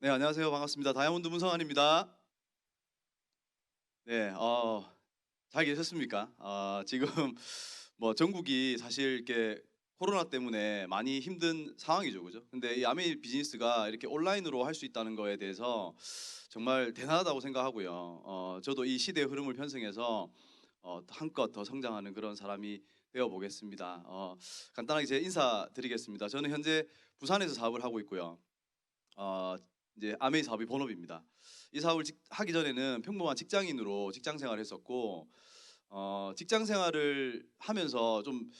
네, 안녕하세요. 반갑습니다. 다이아몬드 문성환입니다. 네, 잘 계셨습니까? 지금 뭐 전국이 사실 이렇게 코로나 때문에 많이 힘든 상황이죠, 그죠? 근데 이 아메이 비즈니스가 이렇게 온라인으로 할 수 있다는 거에 대해서 정말 대단하다고 생각하고요. 저도 이 시대의 흐름을 편성해서 한껏 더 성장하는 그런 사람이 되어 보겠습니다. 간단하게 제 인사드리겠습니다. 저는 현재 부산에서 사업을 하고 있고요. 어 이제 아메이 사업이 본업입니다. 이 사업을 하기 전에는 평범한 직장인으로 직장 생활을 했었고 직장 생활을 하면서 좀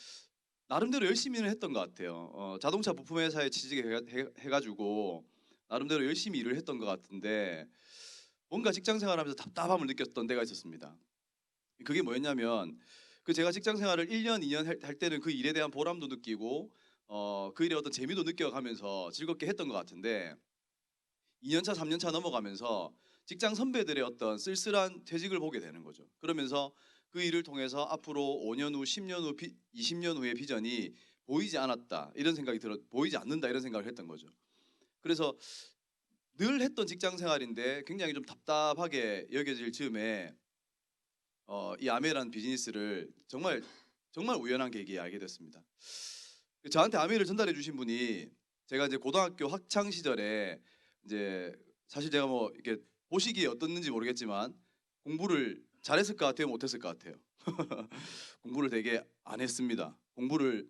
나름대로 열심히는 했던 것 같아요. 자동차 부품 회사에 취직해 가지고 나름대로 열심히 일을 했던 것 같은데 뭔가 직장 생활하면서 답답함을 느꼈던 때가 있었습니다. 그게 뭐였냐면 제가 직장 생활을 1 년, 2년 할 때는 그 일에 대한 보람도 느끼고 그 일의 어떤 재미도 느껴가면서 즐겁게 했던 것 같은데 2 년차, 3 년차 넘어가면서 직장 선배들의 어떤 쓸쓸한 퇴직을 보게 되는 거죠. 그러면서 그 일을 통해서 앞으로 5년 후, 10년 후, 20년 후의 비전이 보이지 않았다. 이런 생각이 들어 보이지 않는다 이런 생각을 했던 거죠. 그래서 늘 했던 직장 생활인데 굉장히 좀 답답하게 여겨질 즈음에 이 아메라는 비즈니스를 정말 우연한 계기에 알게 됐습니다. 저한테 아메를 전달해 주신 분이 제가 이제 고등학교 학창 시절에 이제 사실 제가 뭐 이렇게 보시기에 어떻는지 모르겠지만 공부를 잘했을 것 같아요, 못했을 것 같아요. 공부를 되게 안 했습니다. 공부를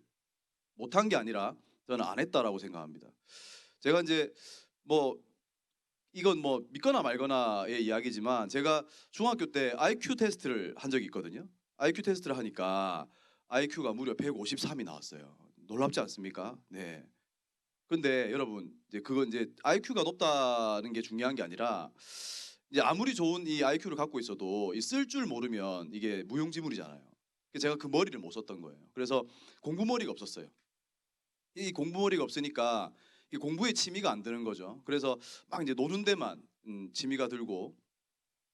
못한 게 아니라 저는 안 했다라고 생각합니다. 제가 이제 뭐 이건 뭐 믿거나 말거나의 이야기지만 제가 중학교 때 IQ 테스트를 한 적이 있거든요. IQ 테스트를 하니까 IQ가 무려 153이 나왔어요. 놀랍지 않습니까? 네. 근데 여러분 이제 그건 이제 IQ가 높다는 게 중요한 게 아니라 이제 아무리 좋은 이 IQ를 갖고 있어도 이 쓸 줄 모르면 이게 무용지물이잖아요. 제가 그 머리를 못 썼던 거예요. 그래서 공부머리가 없었어요. 이 공부머리가 없으니까 이 공부에 취미가 안 드는 거죠. 그래서 막 이제 노는 데만 취미가 들고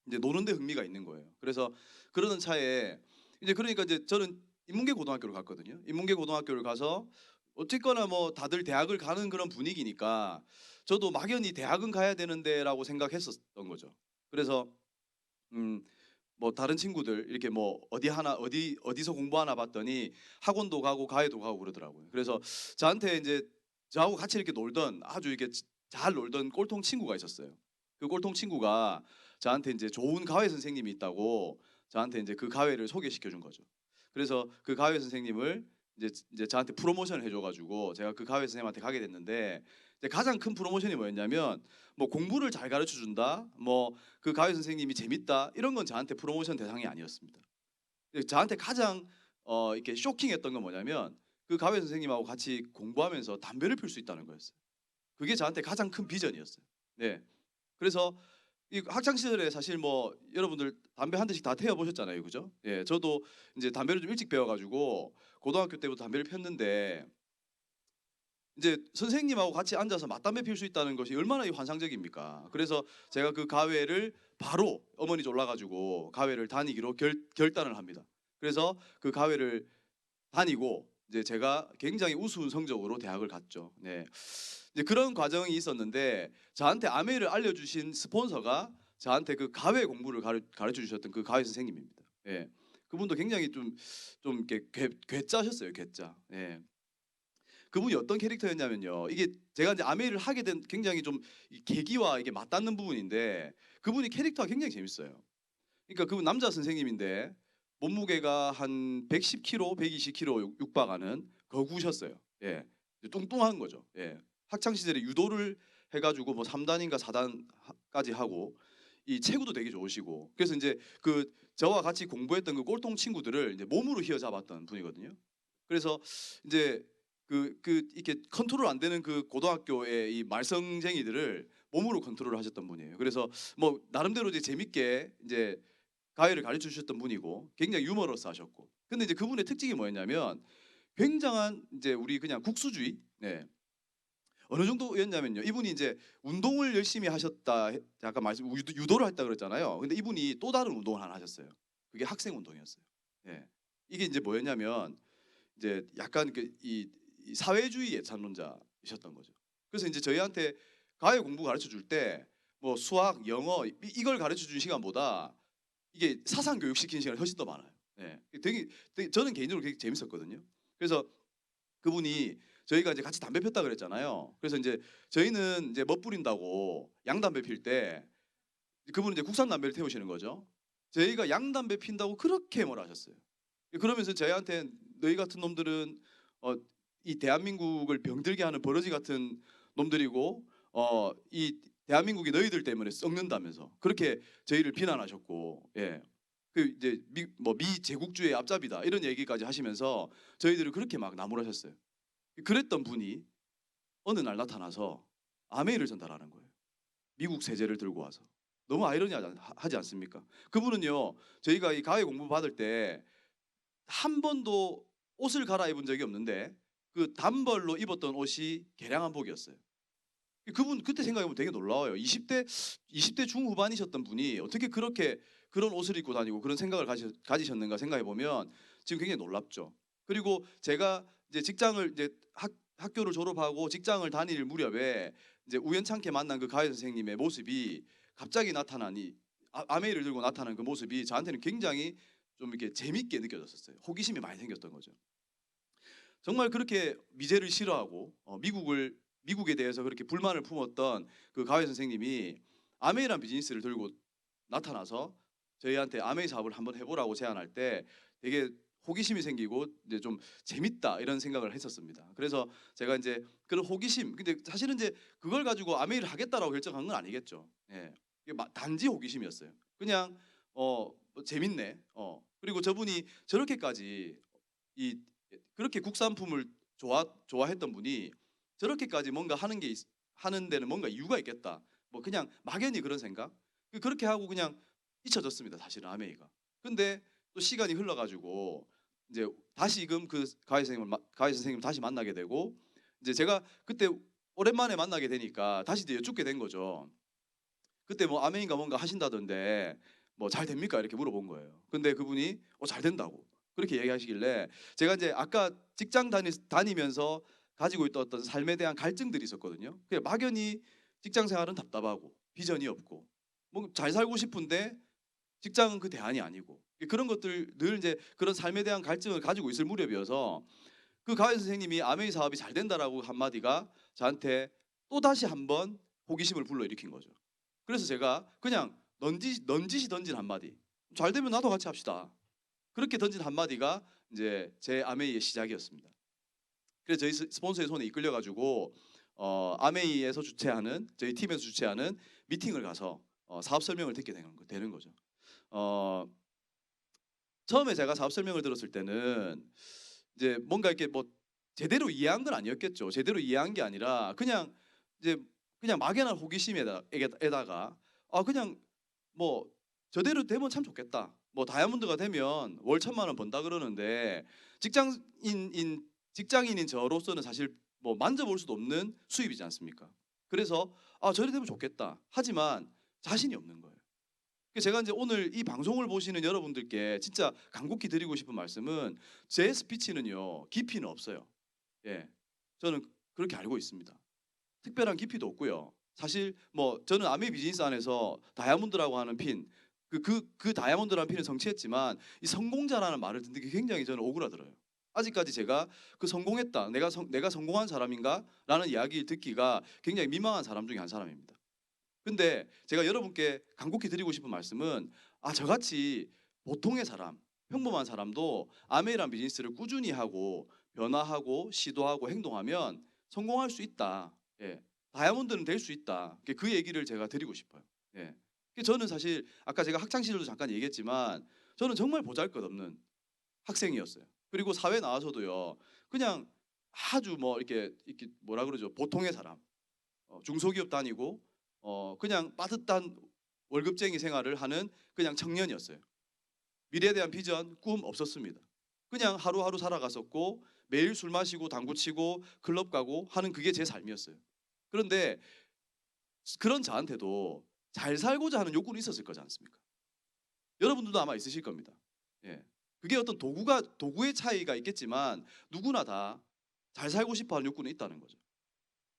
이제 노는 데 흥미가 있는 거예요. 그래서 그러는 차에 이제 그러니까 이제 저는 인문계 고등학교를 갔거든요. 인문계 고등학교를 가서 어쨌거나 뭐 다들 대학을 가는 그런 분위기니까 저도 막연히 '대학은 가야 되는데.'라고 생각했었던 거죠. 그래서 음 뭐 다른 친구들 이렇게 뭐 어디서 공부하나 봤더니 학원도 가고 과외도 가고 그러더라고요. 그래서 저한테 인제 저하고 같이 이렇게 놀던 아주 이렇게 잘 놀던 꼴통 친구가 있었어요. 그 꼴통 친구가 저한테 인제 좋은 과외 선생님이 있다고 저한테 인제 그 과외를 소개시켜 준 거죠. 그래서 그 과외 선생님을 이제 저한테 프로모션을 해줘 가지고 제가 그 과외 선생님한테 가게 됐는데 이제 가장 큰 프로모션이 뭐였냐면 뭐 공부를 잘 가르쳐 준다. 뭐 그 과외 선생님이 재밌다. 이런 건 저한테 프로모션 대상이 아니었습니다. 저한테 가장 이렇게 쇼킹했던 건 뭐냐면 그 과외 선생님하고 같이 공부하면서 담배를 필 수 있다는 거였어요. 그게 저한테 가장 큰 비전이었어요. 네. 그래서 이 학창 시절에 사실 뭐 여러분들 담배 한 대씩 다 태워 보셨잖아요. 그죠? 예. 저도 인제 담배를 좀 일찍 배워 가지고 고등학교 때부터 담배를 폈는데 이제 선생님하고 같이 앉아서 맞담배 필 수 있다는 것이 얼마나 이 환상적입니까? 그래서 제가 그 가회를 바로 어머니 졸라 가지고 가회를 다니기로 결단을 합니다. 그래서 그 가회를 다니고 이제 제가 굉장히 우수한 성적으로 대학을 갔죠. 네. 이제 그런 과정이 있었는데 저한테 아메를 알려주신 스폰서가 저한테 그 가회 공부를 가르쳐 주셨던 그 가회 선생님입니다. 예. 그분도 굉장히 좀 이렇게 괴짜셨어요, 괴짜. 예. 그분이 어떤 캐릭터였냐면요. 이게 제가 이제 아메이를 하게 된 굉장히 좀 이 계기와 이게 맞닿는 부분인데 그분이 캐릭터가 굉장히 재밌어요. 그러니까 그분 남자 선생님인데 몸무게가 한 110 킬로, 120 킬로 육박하는 거구셨어요. 예. 뚱뚱한 거죠. 예. 학창 시절에 유도를 해 가지고 뭐 3 단인가 4 단까지 하고 이 체구도 되게 좋으시고 그래서 인제 저와 같이 공부했던 그 꼴통 친구들을 이제 몸으로 휘어잡았던 분이거든요. 그래서 인제 이렇게 컨트롤 안 되는 그 고등학교의 이 말썽쟁이들을 몸으로 컨트롤을 하셨던 분이에요. 그래서 뭐 나름대로 이제 재밌게 인제 가해를 가르쳐 주셨던 분이고 굉장히 유머러스하셨고. 근데 이제 그분의 특징이 뭐였냐면 굉장한 인제 우리 그냥 국수주의. 네. 어느 정도였냐면요. 이분이 인제 운동을 열심히 하셨다 아까 말씀 유도를 했다 그랬잖아요. 근데 이분이 또 다른 운동을 하나 하셨어요. 그게 학생 운동이었어요. 예. 이게 인제 뭐였냐면 이제 약간 이 사회주의 예찬론자이셨던 거죠. 그래서 이제 저희한테 가외 공부 가르쳐 줄 때 뭐 수학, 영어 이걸 가르쳐 준 시간보다 이게 사상 교육 시키는 시간이 훨씬 더 많아요. 예. 되게 저는 개인적으로 되게 재밌었거든요. 그래서 그분이 저희가 이제 같이 담배 폈다 그랬잖아요. 그래서 이제 저희는 이제 멋부린다고 양담배 필 때 그분은 이제 국산 담배를 태우시는 거죠. 저희가 양담배 핀다고 그렇게 뭐라 하셨어요. 그러면서 저희한테 너희 같은 놈들은 이 대한민국을 병들게 하는 버러지 같은 놈들이고 이 대한민국이 너희들 때문에 썩는다면서 그렇게 저희를 비난하셨고, 예. 그 이제 미제국주의 앞잡이다 이런 얘기까지 하시면서 저희들을 그렇게 막 나무라셨어요. 그랬던 분이 어느 날 나타나서 아메이를 전달하는 거예요. 미국 세제를 들고 와서. 너무 아이러니하지 않습니까? 그분은요, 저희가 이 가외 공부 받을 때 한 번도 옷을 갈아입은 적이 없는데 그 단벌로 입었던 옷이 개량한복이었어요. 그분 그때 생각해보면 되게 놀라워요. 20대 중후반이셨던 분이 어떻게 그렇게 그런 옷을 입고 다니고 그런 생각을 가지셨는가 생각해보면 지금 굉장히 놀랍죠. 그리고 제가 이제 직장을 이제 학교를 졸업하고 직장을 다닐 무렵에 이제 우연찮게 만난 그 가해 선생님의 모습이 갑자기 나타나니 아메이를 들고 나타난 그 모습이 저한테는 굉장히 좀 이렇게 재밌게 느껴졌었어요. 호기심이 많이 생겼던 거죠. 정말 그렇게 미제를 싫어하고 미국에 대해서 그렇게 불만을 품었던 그 가회 선생님이 아메이란 비즈니스를 들고 나타나서 저희한테 아메이 사업을 한번 해보라고 제안할 때 되게 호기심이 생기고 이제 좀 재밌다 이런 생각을 했었습니다. 그래서 제가 이제 그런 호기심, 근데 사실은 이제 그걸 가지고 아메이를 하겠다라고 결정한 건 아니겠죠. 예, 이게 단지 호기심이었어요. 그냥 뭐 재밌네. 그리고 저분이 저렇게까지 이 그렇게 국산품을 좋아했던 분이 저렇게까지 뭔가 하는 데는 뭔가 이유가 있겠다. 뭐 그냥 막연히 그런 생각. 그렇게 하고 그냥 잊혀졌습니다. 사실은 아메이가. 근데 또 시간이 흘러가지고 이제 다시금 그 가해 선생님 다시 만나게 되고 이제 제가 그때 오랜만에 만나게 되니까 다시 이제 여쭙게 된 거죠. 그때 뭐 아메이가 뭔가 하신다던데 뭐 잘 됩니까? 이렇게 물어본 거예요. 근데 그분이 잘 된다고 그렇게 얘기하시길래 제가 이제 아까 직장 다니면서 가지고 있던 어떤 삶에 대한 갈증들이 있었거든요. 그냥 막연히 직장 생활은 답답하고 비전이 없고 뭐 잘 살고 싶은데 직장은 그 대안이 아니고 그런 것들 늘 이제 그런 삶에 대한 갈증을 가지고 있을 무렵이어서 그 가해 선생님이 아메이 사업이 잘 된다라고 한마디가 저한테 또 다시 한번 호기심을 불러일으킨 거죠. 그래서 제가 그냥 넌지시 던진 한마디, 잘 되면 나도 같이 합시다. 그렇게 던진 한마디가 이제 제 아메이의 시작이었습니다. 그래서 저희 스폰서의 손에 이끌려가지고 아메이에서 주최하는 저희 팀에서 주최하는 미팅을 가서 사업 설명을 듣게 되는 거죠. 처음에 제가 사업 설명을 들었을 때는 이제 뭔가 이렇게 뭐 제대로 이해한 건 아니었겠죠. 제대로 이해한 게 아니라 그냥 막연한 호기심에다가 그냥 뭐 저대로 되면 참 좋겠다. 뭐 다이아몬드가 되면 월 1,000만 원 번다 그러는데 직장인인 저로서는 사실 뭐 만져볼 수도 없는 수입이지 않습니까? 그래서 저래 되면 좋겠다. 하지만 자신이 없는 거예요. 그래서 제가 이제 오늘 이 방송을 보시는 여러분들께 진짜 간곡히 드리고 싶은 말씀은 제 스피치는요 깊이는 없어요. 예, 저는 그렇게 알고 있습니다. 특별한 깊이도 없고요. 사실 뭐 저는 아메이 비즈니스 안에서 다이아몬드라고 하는 핀, 그 다이아몬드라는 핀을 성취했지만 이 성공자라는 말을 듣는 게 굉장히 저는 오그라들어요. 아직까지 제가 그 성공했다, 내가 성공한 사람인가라는 이야기를 듣기가 굉장히 민망한 사람 중에 한 사람입니다. 근데 제가 여러분께 간곡히 드리고 싶은 말씀은 저같이 보통의 사람, 평범한 사람도 아메이란 비즈니스를 꾸준히 하고 변화하고 시도하고 행동하면 성공할 수 있다. 예. 다이아몬드는 될 수 있다. 그 얘기를 제가 드리고 싶어요. 예. 저는 사실 아까 제가 학창 시절도 잠깐 얘기했지만 저는 정말 보잘것없는 학생이었어요. 그리고 사회 나와서도요. 그냥 아주 뭐 이렇게 뭐라 그러죠? 보통의 사람. 중소기업 다니고 그냥 빠듯한 월급쟁이 생활을 하는 그냥 청년이었어요. 미래에 대한 비전, 꿈 없었습니다. 그냥 하루하루 살아갔었고 매일 술 마시고 당구 치고 클럽 가고 하는 그게 제 삶이었어요. 그런데 그런 저한테도 잘 살고자 하는 욕구는 있었을 거지 않습니까? 여러분들도 아마 있으실 겁니다. 예. 그게 어떤 도구의 차이가 있겠지만 누구나 다 잘 살고 싶어하는 욕구는 있다는 거죠.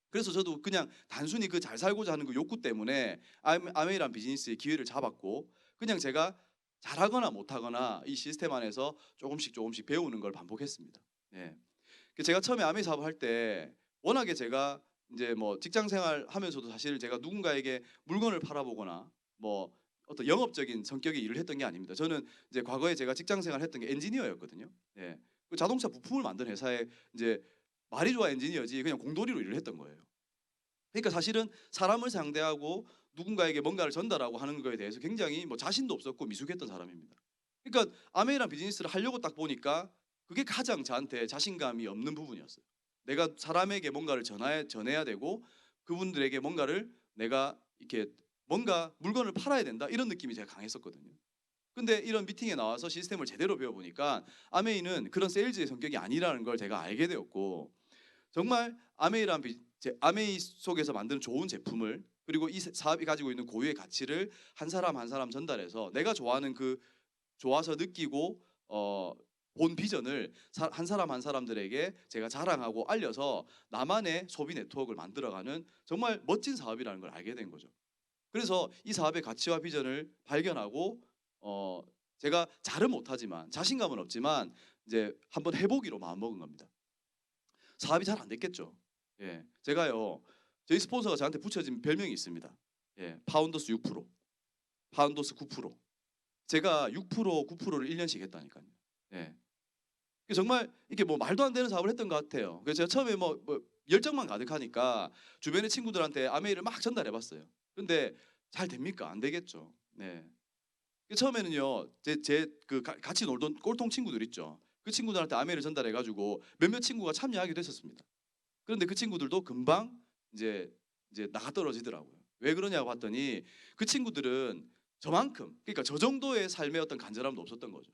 그래서 저도 그냥 단순히 그 잘 살고자 하는 그 욕구 때문에 아메이란 비즈니스의 기회를 잡았고, 그냥 제가 잘하거나 못하거나 이 시스템 안에서 조금씩 배우는 걸 반복했습니다. 예. 제가 처음에 아메이 사업을 할 때 워낙에 제가 이제 뭐 직장 생활 하면서도 사실 제가 누군가에게 물건을 팔아보거나 뭐 어떤 영업적인 성격의 일을 했던 게 아닙니다. 저는 이제 과거에 제가 직장 생활 했던 게 엔지니어였거든요. 예. 그 자동차 부품을 만드는 회사에 이제 말이 좋아 엔지니어지 그냥 공돌이로 일을 했던 거예요. 그러니까 사실은 사람을 상대하고 누군가에게 뭔가를 전달하고 하는 거에 대해서 굉장히 뭐 자신도 없었고 미숙했던 사람입니다. 그러니까 아메이란 비즈니스를 하려고 딱 보니까 그게 가장 저한테 자신감이 없는 부분이었어요. 내가 사람에게 뭔가를 전해야 되고 그분들에게 뭔가를 내가 이렇게 뭔가 물건을 팔아야 된다 이런 느낌이 제가 강했었거든요. 근데 이런 미팅에 나와서 시스템을 제대로 배워보니까 아메이는 그런 세일즈의 성격이 아니라는 걸 제가 알게 되었고, 정말 아메이 속에서 만드는 좋은 제품을, 그리고 이 사업이 가지고 있는 고유의 가치를 한 사람 한 사람 전달해서 내가 좋아하는 그 좋아서 느끼고 본 비전을 한 사람 한 사람들에게 제가 자랑하고 알려서 나만의 소비 네트워크를 만들어가는 정말 멋진 사업이라는 걸 알게 된 거죠. 그래서 이 사업의 가치와 비전을 발견하고 제가 잘은 못하지만 자신감은 없지만 이제 한번 해보기로 마음먹은 겁니다. 사업이 잘 안 됐겠죠. 예, 제가요 저희 스폰서가 저한테 붙여진 별명이 있습니다. 예, 파운더스 6%, 파운더스 9%. 제가 6% 9%를 1년씩 했다니까요. 예. 정말 이게 뭐 말도 안 되는 사업을 했던 것 같아요. 그래서 제가 처음에 뭐 열정만 가득하니까 주변의 친구들한테 아메이를 막 전달해봤어요. 근데 잘 됩니까? 안 되겠죠. 네. 처음에는요, 제 그 같이 놀던 꼴통 친구들 있죠. 그 친구들한테 아메이를 전달해가지고 몇몇 친구가 참여하기도 했었습니다. 그런데 그 친구들도 금방 이제 나가 떨어지더라고요. 왜 그러냐고 봤더니 그 친구들은 저만큼, 그러니까 저 정도의 삶의 어떤 간절함도 없었던 거죠.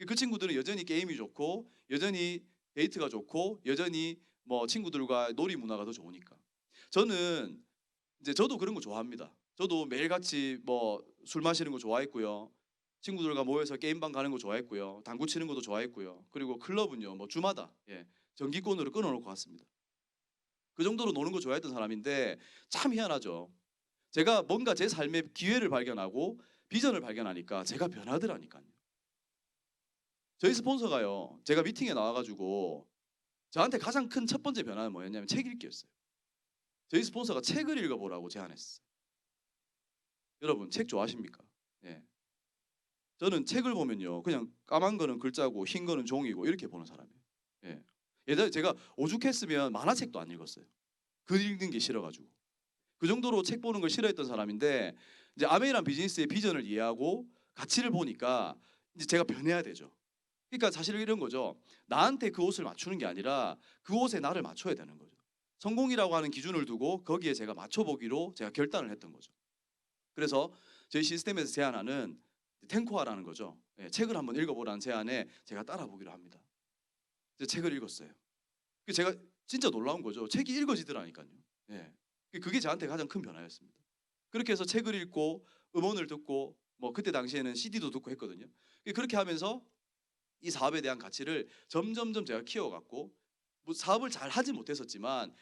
그 친구들은 여전히 게임이 좋고 여전히 데이트가 좋고 여전히 뭐 친구들과 놀이 문화가 더 좋으니까. 저는 이제 저도 그런 거 좋아합니다. 저도 매일 같이 뭐 술 마시는 거 좋아했고요. 친구들과 모여서 게임방 가는 거 좋아했고요. 당구 치는 것도 좋아했고요. 그리고 클럽은요, 뭐 주마다 정기권으로 끊어놓고 갔습니다. 그 정도로 노는 거 좋아했던 사람인데 참 희한하죠. 제가 뭔가 제 삶의 기회를 발견하고 비전을 발견하니까 제가 변하더라니까요. 저희 스폰서가요, 제가 미팅에 나와가지고 저한테 가장 큰 첫 번째 변화는 뭐였냐면 책 읽기였어요. 저희 스폰서가 책을 읽어보라고 제안했어요. 여러분 책 좋아하십니까? 예. 저는 책을 보면요, 그냥 까만 거는 글자고 흰 거는 종이고 이렇게 보는 사람이에요. 예. 예전에 제가 오죽했으면 만화책도 안 읽었어요. 글 읽는 게 싫어가지고. 그 정도로 책 보는 걸 싫어했던 사람인데 이제 아메이란 비즈니스의 비전을 이해하고 가치를 보니까 이제 제가 변해야 되죠. 그러니까 사실 이런 거죠. 나한테 그 옷을 맞추는 게 아니라 그 옷에 나를 맞춰야 되는 거죠. 성공이라고 하는 기준을 두고 거기에 제가 맞춰보기로 제가 결단을 했던 거죠. 그래서 저희 시스템에서 제안하는 탱코아라는 거죠. 예, 책을 한번 읽어보라는 제안에 제가 따라보기로 합니다. 책을 읽었어요. 제가 진짜 놀라운 거죠. 책이 읽어지더라니까요. 예. 그게 저한테 가장 큰 변화였습니다. 그렇게 해서 책을 읽고 음원을 듣고 뭐 그때 당시에는 CD도 듣고 했거든요. 그렇게 하면서 이 사업에 대한 가치를 점점점 제가 키워갔고, 뭐 사업을 잘 하지 못했었지만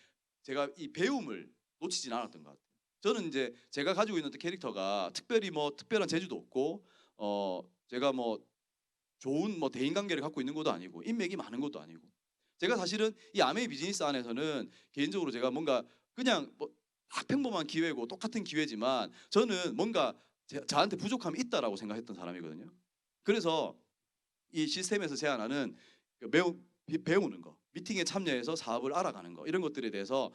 제가 이 배움을 놓치진 않았던 것 같아요. 저는 이제 제가 가지고 있는 캐릭터가 특별히 뭐 특별한 재주도 없고 제가 뭐 좋은 뭐 대인관계를 갖고 있는 것도 아니고 인맥이 많은 것도 아니고, 제가 사실은 이 아메이 비즈니스 안에서는 개인적으로 제가 뭔가 그냥 뭐 평범한 기회고 똑같은 기회지만 저는 뭔가 저한테 부족함이 있다라고 생각했던 사람이거든요. 그래서 이 시스템에서 제안하는 배우는 거, 미팅에 참여해서 사업을 알아가는 거, 이런 것들에 대해서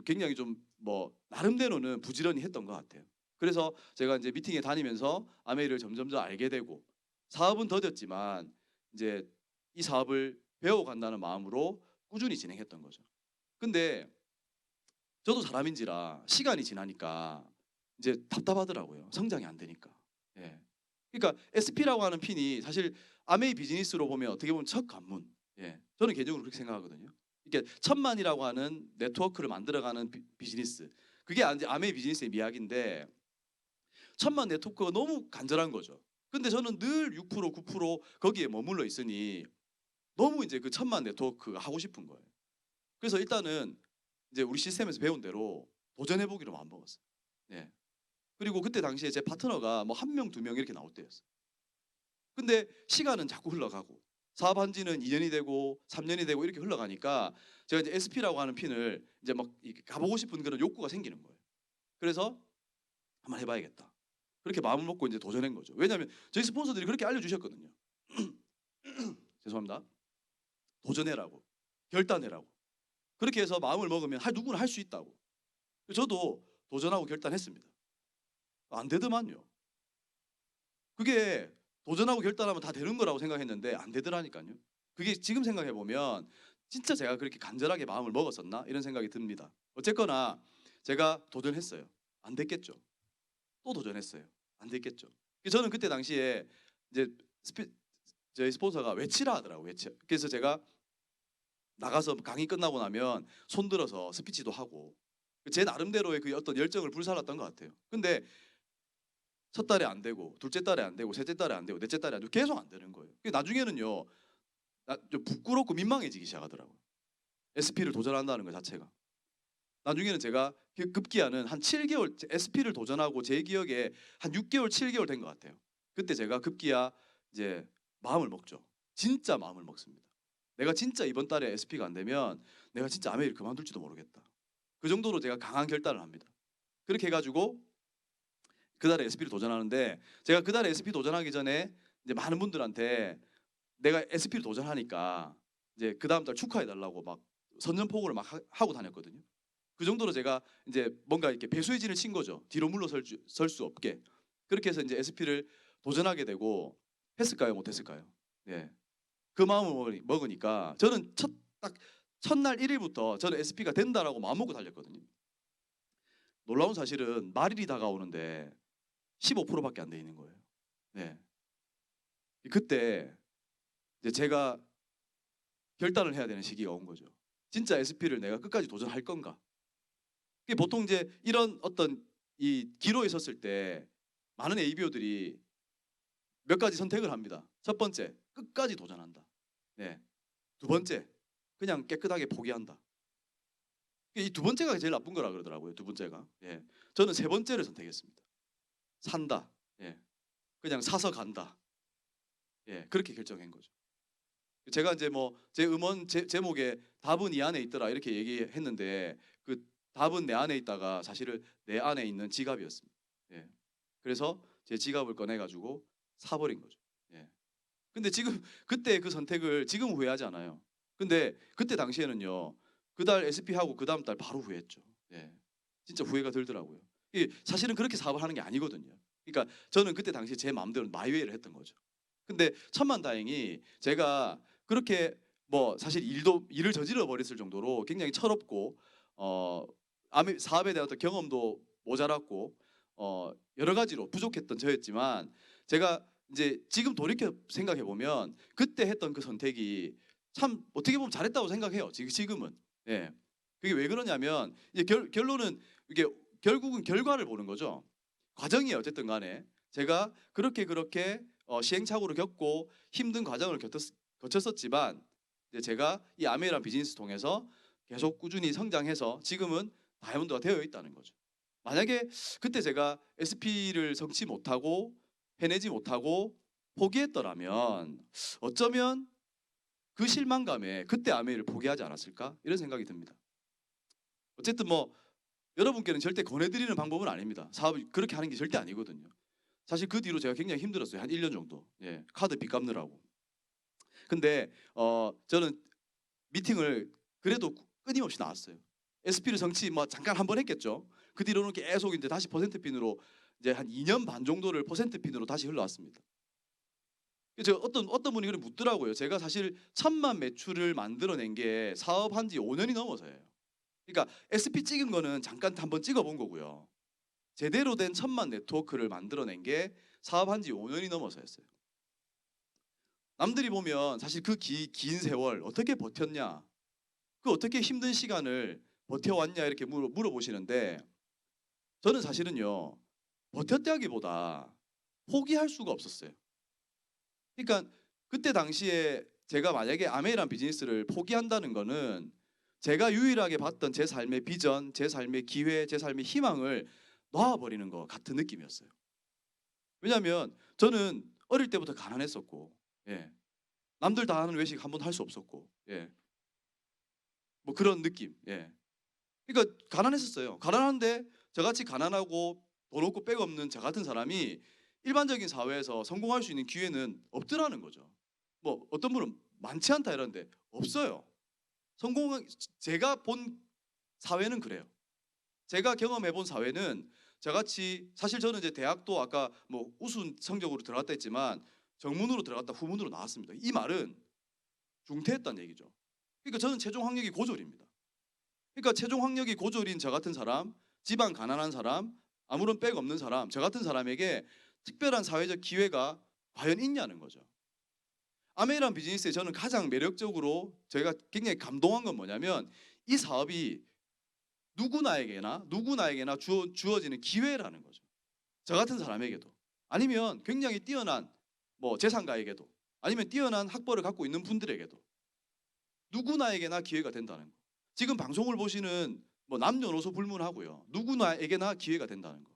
굉장히 좀 뭐 나름대로는 부지런히 했던 것 같아요. 그래서 제가 이제 미팅에 다니면서 아메이를 점점 알게 되고, 사업은 더뎠지만 이제 이 사업을 배워간다는 마음으로 꾸준히 진행했던 거죠. 근데 저도 사람인지라 시간이 지나니까 이제 답답하더라고요. 성장이 안 되니까. 예. 그러니까 SP라고 하는 핀이 사실 아메이 비즈니스로 보면 어떻게 보면 첫 관문. 예. 저는 개인적으로 그렇게 생각하거든요. 이게 천만이라고 하는 네트워크를 만들어가는 비즈니스. 그게 이제 아메이 비즈니스의 미학인데, 천만 네트워크가 너무 간절한 거죠. 근데 저는 늘 6% 9% 거기에 머물러 있으니 너무 이제 그 천만 네트워크가 하고 싶은 거예요. 그래서 일단은 이제 우리 시스템에서 배운 대로 도전해 보기로 마음 먹었어요. 네. 그리고 그때 당시에 제 파트너가 뭐 1명, 2명 이렇게 나올 때였어요. 근데 시간은 자꾸 흘러가고 사업한 지는 2년이 되고 3년이 되고 이렇게 흘러가니까 제가 이제 SP라고 하는 핀을 이제 막 가보고 싶은 그런 욕구가 생기는 거예요. 그래서 한번 해봐야겠다. 그렇게 마음을 먹고 이제 도전한 거죠. 왜냐하면 저희 스폰서들이 그렇게 알려주셨거든요. 죄송합니다. 도전해라고, 결단해라고. 그렇게 해서 마음을 먹으면 누구나 할 수 있다고. 저도 도전하고 결단했습니다. 안 되더만요. 그게 도전하고 결단하면 다 되는 거라고 생각했는데 안 되더라니까요. 그게 지금 생각해 보면 진짜 제가 그렇게 간절하게 마음을 먹었었나 이런 생각이 듭니다. 어쨌거나 제가 도전했어요. 안 됐겠죠. 또 도전했어요. 안 됐겠죠. 저는 그때 당시에 이제 저희 스폰서가 외치라 하더라고요. 외치. 그래서 제가 나가서 강의 끝나고 나면 손들어서 스피치도 하고 제 나름대로의 그 어떤 열정을 불살랐던 것 같아요. 근데 첫 달에 안 되고 둘째 달에 안 되고 셋째 달에 안 되고 넷째 달에 안 되고 계속 안 되는 거예요. 나중에는요 좀 부끄럽고 민망해지기 시작하더라고요. SP를 도전한다는 것 자체가. 나중에는 제가 급기야는 한 7개월 SP를 도전하고 제 기억에 한 6개월 7개월 된 것 같아요. 그때 제가 급기야 이제 마음을 먹죠. 진짜 마음을 먹습니다. 내가 진짜 이번 달에 SP가 안 되면 내가 진짜 아메이를 그만둘지도 모르겠다. 그 정도로 제가 강한 결단을 합니다. 그렇게 해가지고 그달에 SP를 도전하는데 제가 그달에 SP 도전하기 전에 이제 많은 분들한테 내가 SP를 도전하니까 이제 그 다음 달 축하해 달라고 막 선전포고를 막 하고 다녔거든요. 그 정도로 제가 이제 뭔가 이렇게 배수의 진을 친 거죠. 뒤로 물러설 수 없게. 그렇게 해서 이제 SP를 도전하게 되고 했을까요? 못했을까요? 네. 그 마음을 먹으니까 저는 딱 첫날 1일부터 저는 SP가 된다라고 마음먹고 달렸거든요. 놀라운 사실은 말일이 다가오는데 15%밖에 안 돼 있는 거예요. 네. 그때 이제 제가 결단을 해야 되는 시기가 온 거죠. 진짜 SP를 내가 끝까지 도전할 건가? 보통 이제 이런 어떤 이 기로에 섰을 때 많은 ABO들이 몇 가지 선택을 합니다. 첫 번째, 끝까지 도전한다. 네. 두 번째, 그냥 깨끗하게 포기한다. 이 두 번째가 제일 나쁜 거라 그러더라고요. 두 번째가. 예. 저는 세 번째를 선택했습니다. 산다. 예. 그냥 사서 간다. 예. 그렇게 결정한 거죠. 제가 이제 뭐 제 음원 제목에 답은 이 안에 있더라 이렇게 얘기했는데 그 답은 내 안에 있다가 사실은 내 안에 있는 지갑이었습니다. 예. 그래서 제 지갑을 꺼내 가지고 사버린 거죠. 예. 근데 지금 그때 그 선택을 지금 후회하지 않아요. 근데 그때 당시에는요. 그달 SP 하고 그 다음 달 바로 후회했죠. 예. 진짜 후회가 들더라고요. 사실은 그렇게 사업을 하는 게 아니거든요. 그러니까 저는 그때 당시에 제 마음대로 마이웨이를 했던 거죠. 근데 천만다행히 제가 그렇게 뭐 사실 일을 저질러 버렸을 정도로 굉장히 철없고 사업에 대한 어떤 경험도 모자랐고 여러 가지로 부족했던 저였지만 제가 이제 지금 돌이켜 생각해 보면 그때 했던 그 선택이 참 어떻게 보면 잘했다고 생각해요. 지금은. 예. 그게 왜 그러냐면 이제 결론은 이게 결국은 결과를 보는 거죠. 과정이 어쨌든 간에 제가 그렇게 시행착오를 겪고 힘든 과정을 거쳤었지만 이제 제가 이 아메이란 비즈니스 통해서 계속 꾸준히 성장해서 지금은 다이아몬드가 되어 있다는 거죠. 만약에 그때 제가 SP를 성취 못하고 해내지 못하고 포기했더라면 어쩌면 그 실망감에 그때 아메이를 포기하지 않았을까 이런 생각이 듭니다. 어쨌든 뭐 여러분께는 절대 권해드리는 방법은 아닙니다. 사업을 그렇게 하는 게 절대 아니거든요. 사실 그 뒤로 제가 굉장히 힘들었어요. 한 1년 정도. 예, 카드 빚 갚느라고. 근데 저는 미팅을 그래도 끊임없이 나왔어요. SP를 성취 뭐 잠깐 한 번 했겠죠. 그 뒤로는 계속 이제 다시 퍼센트 핀으로 이제 한 2년 반 정도를 퍼센트 핀으로 다시 흘러왔습니다. 제가 어떤 분이 그래 묻더라고요. 제가 사실 1,000만 매출을 만들어낸 게 사업한 지 5년이 넘어서예요. 그러니까 SP 찍은 거는 잠깐 한번 찍어본 거고요. 제대로 된 1,000만 네트워크를 만들어낸 게 사업한 지 5년이 넘어서였어요. 남들이 보면 사실 그 긴 세월 어떻게 버텼냐, 그 어떻게 힘든 시간을 버텨왔냐 이렇게 물어보시는데 저는 사실은요 버텼다기보다 포기할 수가 없었어요. 그러니까 그때 당시에 제가 만약에 아메이란 비즈니스를 포기한다는 거는 제가 유일하게 봤던 제 삶의 비전, 제 삶의 기회, 제 삶의 희망을 놔버리는 것 같은 느낌이었어요. 왜냐하면 저는 어릴 때부터 가난했었고, 예. 남들 다 하는 외식 한 번 할 수 없었고, 예. 뭐 그런 느낌, 예. 그러니까 가난했었어요. 가난한데 저같이 가난하고 돈 없고 백 없는 저 같은 사람이 일반적인 사회에서 성공할 수 있는 기회는 없더라는 거죠. 뭐 어떤 분은 많지 않다 이러는데 없어요. 성공은 제가 본 사회는 그래요. 제가 경험해 본 사회는 저같이 사실 저는 이제 대학도 아까 뭐 우수 성적으로 들어갔다 했지만 정문으로 들어갔다 후문으로 나왔습니다. 이 말은 중퇴했다는 얘기죠. 그러니까 저는 최종 학력이 고졸입니다. 그러니까 최종 학력이 고졸인 저 같은 사람, 집안 가난한 사람, 아무런 백 없는 사람, 저 같은 사람에게 특별한 사회적 기회가 과연 있냐는 거죠. 아메이란 비즈니스에 저는 가장 매력적으로 저희가 굉장히 감동한 건 뭐냐면 이 사업이 누구나에게나 주어지는 기회라는 거죠. 저 같은 사람에게도 아니면 굉장히 뛰어난 뭐 재산가에게도 아니면 뛰어난 학벌을 갖고 있는 분들에게도 누구나에게나 기회가 된다는 거. 지금 방송을 보시는 뭐 남녀노소 불문하고요. 누구나에게나 기회가 된다는 거.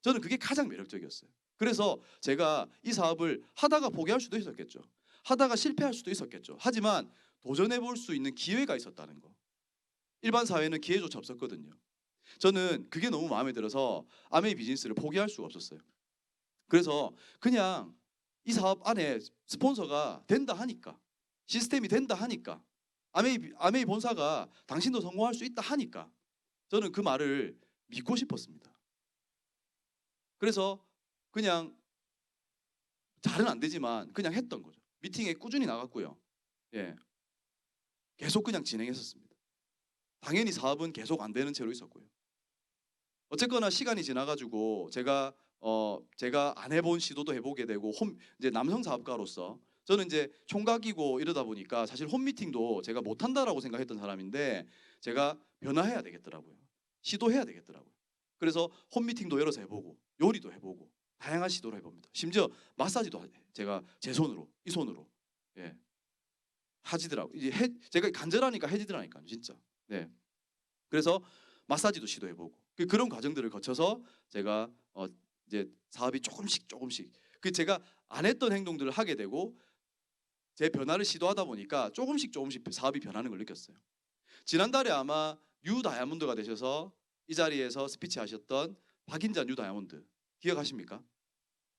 저는 그게 가장 매력적이었어요. 그래서 제가 이 사업을 하다가 포기할 수도 있었겠죠. 하다가 실패할 수도 있었겠죠. 하지만 도전해 볼 수 있는 기회가 있었다는 거. 일반 사회는 기회조차 없었거든요. 저는 그게 너무 마음에 들어서 아메이 비즈니스를 포기할 수가 없었어요. 그래서 그냥 이 사업 안에 스폰서가 된다 하니까 시스템이 된다 하니까 아메이 본사가 당신도 성공할 수 있다 하니까 저는 그 말을 믿고 싶었습니다. 그래서 그냥 잘은 안 되지만 그냥 했던 거죠. 미팅에 꾸준히 나갔고요. 예, 계속 그냥 진행했었습니다. 당연히 사업은 계속 안 되는 채로 있었고요. 어쨌거나 시간이 지나가지고 제가 안 해본 시도도 해보게 되고 이제 남성 사업가로서 저는 이제 총각이고 이러다 보니까 사실 홈미팅도 제가 못한다라고 생각했던 사람인데 제가 변화해야 되겠더라고요. 시도해야 되겠더라고요. 그래서 홈미팅도 열어서 해보고 요리도 해보고 다양한 시도를 해봅니다. 심지어 마사지도 제가 제 손으로 이 손으로 예, 하지더라고. 이제 제가 간절하니까 해지더라니까요, 진짜. 네. 그래서 마사지도 시도해보고 그런 과정들을 거쳐서 제가 이제 사업이 조금씩 그 제가 안 했던 행동들을 하게 되고 제 변화를 시도하다 보니까 조금씩 사업이 변하는 걸 느꼈어요. 지난달에 아마 뉴 다이아몬드가 되셔서 이 자리에서 스피치 하셨던 박인자 뉴 다이아몬드 기억하십니까?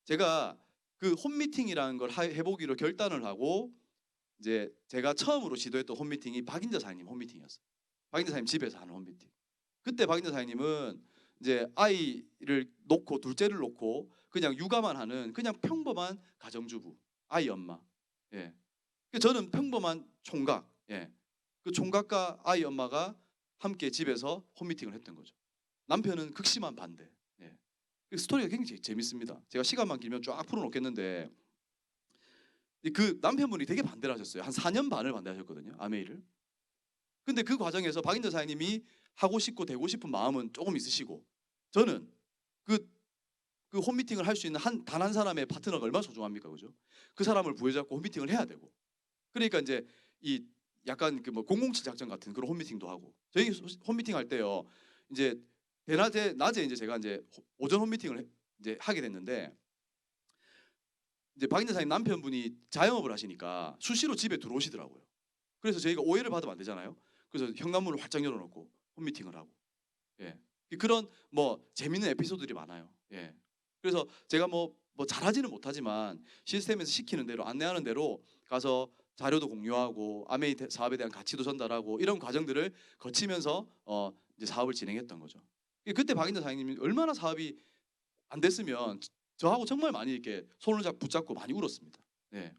제가 그 홈미팅이라는 걸 해보기로 결단을 하고 이제 제가 처음으로 시도했던 홈미팅이 박인자 사장님 홈미팅이었어요. 박인자 사장님 집에서 하는 홈미팅. 그때 박인자 사장님은 이제 아이를 놓고 둘째를 놓고 그냥 육아만 하는 그냥 평범한 가정주부, 아이 엄마. 예. 저는 평범한 총각. 예. 그 총각과 아이 엄마가 함께 집에서 홈미팅을 했던 거죠. 남편은 극심한 반대. 예. 그 스토리가 굉장히 재밌습니다. 제가 시간만 길면 쫙 풀어놓겠는데 그 남편분이 되게 반대를 하셨어요. 한 4년 반을 반대하셨거든요. 아메이를. 근데 그 과정에서 박인자 사장님이 하고 싶고 되고 싶은 마음은 조금 있으시고 저는 그, 그 홈미팅을 할 수 있는 단 한 사람의 파트너가 얼마나 소중합니까, 그죠? 그 사람을 부여잡고 홈미팅을 해야 되고 그러니까 이제 이 약간 그 뭐 007 작전 같은 그런 홈미팅도 하고 저희 홈미팅 할 때요 이제 낮에 이제 제가 이제 오전 홈미팅을 이제 하게 됐는데 이제 박인자 사장님 남편분이 자영업을 하시니까 수시로 집에 들어오시더라고요. 그래서 저희가 오해를 받으면 안 되잖아요. 그래서 현관문을 활짝 열어놓고 홈미팅을 하고 예. 그런 뭐 재밌는 에피소드들이 많아요. 예. 그래서 제가 뭐 잘하지는 못하지만 시스템에서 시키는 대로 안내하는 대로 가서 자료도 공유하고 아메이 사업에 대한 가치도 전달하고 이런 과정들을 거치면서 이제 사업을 진행했던 거죠. 그때 박인자 사장님이 얼마나 사업이 안 됐으면 저하고 정말 많이 이렇게 손을 붙잡고 많이 울었습니다. 예.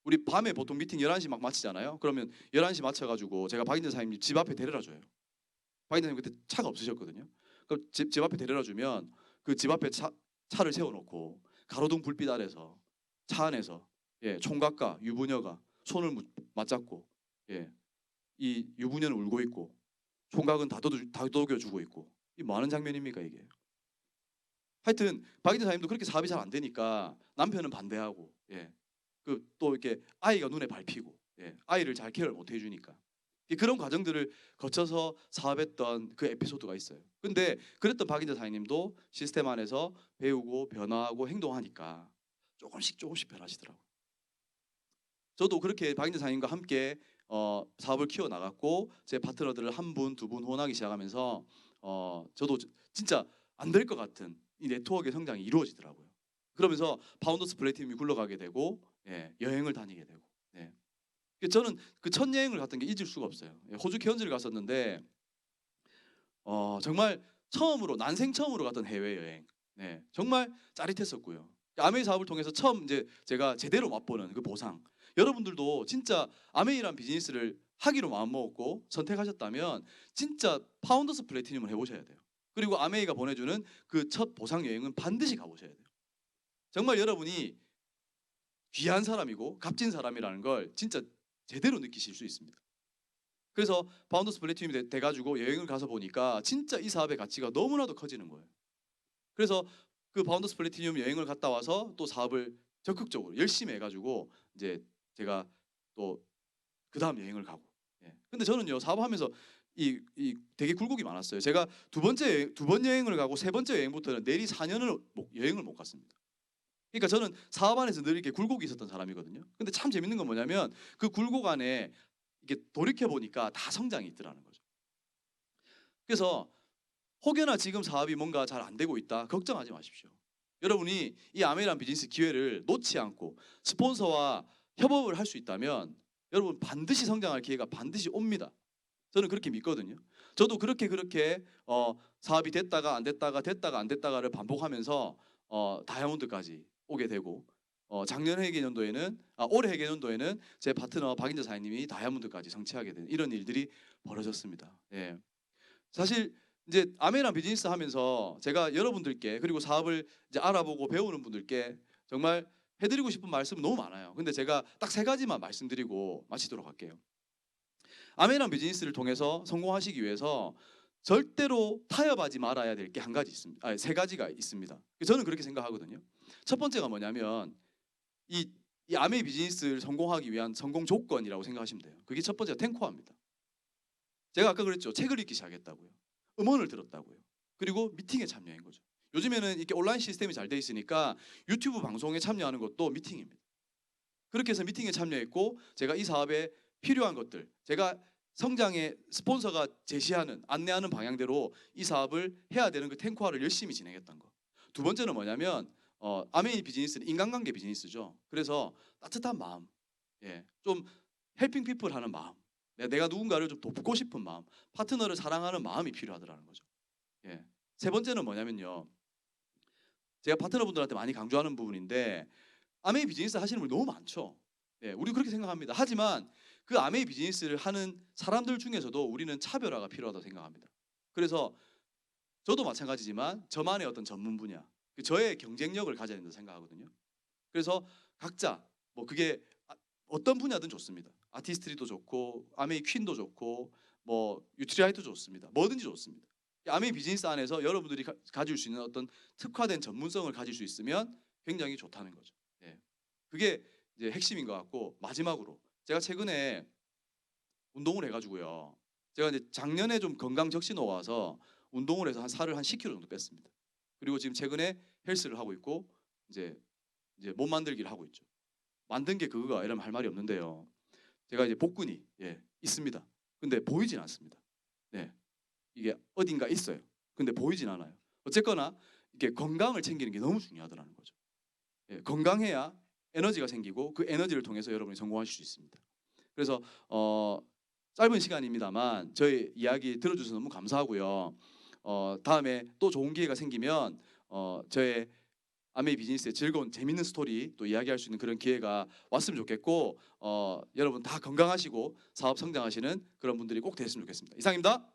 우리 밤에 보통 미팅 11시 막 마치잖아요. 그러면 11시 마쳐가지고 제가 박인자 사장님 집 앞에 데려다 줘요. 박인자 사장님 그때 차가 없으셨거든요. 그럼 집 앞에 데려다 주면 그 집 앞에 차를 세워놓고 가로등 불빛 아래서 차 안에서 예, 총각과 유부녀가 손을 맞잡고 예, 이 유부녀는 울고 있고 총각은 다독여주고 있고 이 뭐 하는 장면입니까 이게? 하여튼 박인자 사장님도 그렇게 사업이 잘 안 되니까 남편은 반대하고 예. 그 또 이렇게 아이가 눈에 밟히고 예. 아이를 잘 케어를 못 해주니까 그런 과정들을 거쳐서 사업했던 그 에피소드가 있어요. 근데 그랬던 박인재 사장님도 시스템 안에서 배우고 변화하고 행동하니까 조금씩 변하시더라고요. 저도 그렇게 박인재 사장님과 함께 사업을 키워 나갔고 제 파트너들을 한 분, 두 분 후원하기 시작하면서 저도 진짜 안 될 것 같은 이 네트워크의 성장이 이루어지더라고요. 그러면서 파운더스 플래티넘이 굴러가게 되고 여행을 다니게 되고 저는 그 첫 여행을 갔던 게 잊을 수가 없어요. 호주 케언즈를 갔었는데 정말 처음으로 난생 처음으로 갔던 해외 여행. 정말 짜릿했었고요. 아메이 사업을 통해서 처음 이제 제가 제대로 맛보는 그 보상. 여러분들도 진짜 아메이란 비즈니스를 하기로 마음먹었고 선택하셨다면 진짜 파운더스 플래티넘을 해보셔야 돼요. 그리고 아메이가 보내주는 그 첫 보상 여행은 반드시 가보셔야 돼요. 정말 여러분이 귀한 사람이고 값진 사람이라는 걸 진짜 제대로 느끼실 수 있습니다. 그래서 파운더스 플래티넘이 돼가지고 여행을 가서 보니까 진짜 이 사업의 가치가 너무나도 커지는 거예요. 그래서 그 파운더스 플래티넘 여행을 갔다 와서 또 사업을 적극적으로 열심히 해가지고 이제 제가 또 그 다음 여행을 가고. 근데 저는요 사업하면서 이 되게 굴곡이 많았어요. 제가 두 번 여행을 가고 세 번째 여행부터는 내리 4년을 여행을 못 갔습니다. 그러니까 저는 사업 안에서 늘 이렇게 굴곡이 있었던 사람이거든요. 근데 참 재밌는 건 뭐냐면 그 굴곡 안에 이게 돌이켜 보니까 다 성장이 있더라는 거죠. 그래서 혹여나 지금 사업이 뭔가 잘 안 되고 있다 걱정하지 마십시오. 여러분이 이 아메이란 비즈니스 기회를 놓지 않고 스폰서와 협업을 할 수 있다면 여러분 반드시 성장할 기회가 반드시 옵니다. 저는 그렇게 믿거든요. 저도 그렇게 사업이 됐다가 안 됐다가 됐다가 안 됐다가를 반복하면서 다이아몬드까지 오게 되고 작년 회계년도에는 올해 회계년도에는 제 파트너 박인재 사장님이 다이아몬드까지 성취하게 된 이런 일들이 벌어졌습니다. 사실 이제 아메이란 비즈니스 하면서 제가 여러분들께 그리고 사업을 이제 알아보고 배우는 분들께 정말 해드리고 싶은 말씀은 너무 많아요. 근데 제가 딱 세 가지만 말씀드리고 마치도록 할게요. 아메이란 비즈니스를 통해서 성공하시기 위해서 절대로 타협하지 말아야 될 게 한 가지 있습니다. 세 가지가 있습니다. 저는 그렇게 생각하거든요. 첫 번째가 뭐냐면 이 아메이 비즈니스를 성공하기 위한 성공 조건이라고 생각하시면 돼요. 그게 첫 번째가 탱코화입니다. 제가 아까 그랬죠. 책을 읽기 시작했다고요. 음원을 들었다고요. 그리고 미팅에 참여한 거죠. 요즘에는 이렇게 온라인 시스템이 잘 돼 있으니까 유튜브 방송에 참여하는 것도 미팅입니다. 그렇게 해서 미팅에 참여했고 제가 이 사업에 필요한 것들, 제가 성장의 스폰서가 제시하는 안내하는 방향대로 이 사업을 해야 되는 그 탱코화를 열심히 진행했던 거. 두 번째는 뭐냐면 아메이 비즈니스는 인간관계 비즈니스죠. 그래서 따뜻한 마음, 좀 헬핑 피플 하는 마음, 내가 누군가를 좀 돕고 싶은 마음, 파트너를 사랑하는 마음이 필요하더라는 거죠. 세 번째는 뭐냐면요. 제가 파트너분들한테 많이 강조하는 부분인데 아메이 비즈니스 하시는 분이 너무 많죠. 우리 그렇게 생각합니다. 하지만 그 아메이 비즈니스를 하는 사람들 중에서도 우리는 차별화가 필요하다고 생각합니다. 그래서 저도 마찬가지지만 저만의 어떤 전문 분야, 저의 경쟁력을 가져야 된다고 생각하거든요. 그래서 각자 뭐 그게 어떤 분야든 좋습니다. 아티스트리도 좋고 아메이 퀸도 좋고 뭐 유트리아이도 좋습니다. 뭐든지 좋습니다. 아메이 비즈니스 안에서 여러분들이 가질 수 있는 어떤 특화된 전문성을 가질 수 있으면 굉장히 좋다는 거죠. 그게 이제 핵심인 것 같고 마지막으로 제가 최근에 운동을 해가지고요. 제가 이제 작년에 좀 건강 적신호가 와서 운동을 해서 살을 한 10kg 정도 뺐습니다. 그리고 지금 최근에 헬스를 하고 있고 이제 몸 만들기를 하고 있죠. 만든 게 그거가 이러면 할 말이 없는데요. 제가 이제 복근이 있습니다. 근데 보이진 않습니다. 이게 어딘가 있어요. 근데 보이진 않아요. 어쨌거나 이게 건강을 챙기는 게 너무 중요하다는 거죠. 건강해야 에너지가 생기고 그 에너지를 통해서 여러분이 성공하실 수 있습니다. 그래서 짧은 시간입니다만 저희 이야기 들어주셔서 너무 감사하고요. 다음에 또 좋은 기회가 생기면 저의 아메이 비즈니스의 즐거운 재밌는 스토리 또 이야기할 수 있는 그런 기회가 왔으면 좋겠고 여러분 다 건강하시고 사업 성장하시는 그런 분들이 꼭 됐으면 좋겠습니다. 이상입니다.